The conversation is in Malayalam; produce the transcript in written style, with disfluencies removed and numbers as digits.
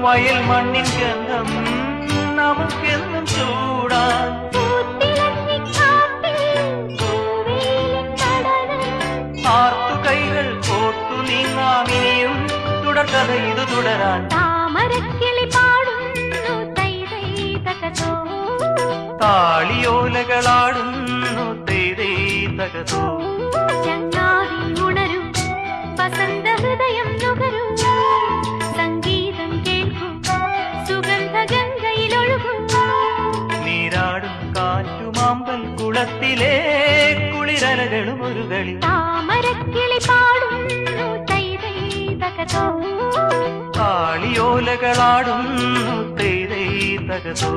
വയൽ മണ്ണിൻ ഗന്ധം നമുക്കെന്നും ചൂടാൻ ആർത്തുകൈകൾ കോർത്തു നീങ്ങാമിനിയും തുടർക്കഥ ഇത് തുടരാൻ താമരക്കിളി പാടുന്നു തൈ തൈ തകതോ താളിയോലകളാടുന്നു തൈ തൈ തകതോ ചങ്ങാതി ഉണരും വസന്ത ഹൃദയം നുകരും സംഗീതം കേൾക്കും സുഗന്ധ ഗംഗയിലൊഴുകും നീരാടും കാറ്റുമാമ്പൽ കുളത്തിലെ കുളിരലകളും ഒരു കളി താമരക്കിളി പാടുന്നു തൈ തൈ തകതോ താളിയോലകളാടുന്നു തൈ തൈ തകതോ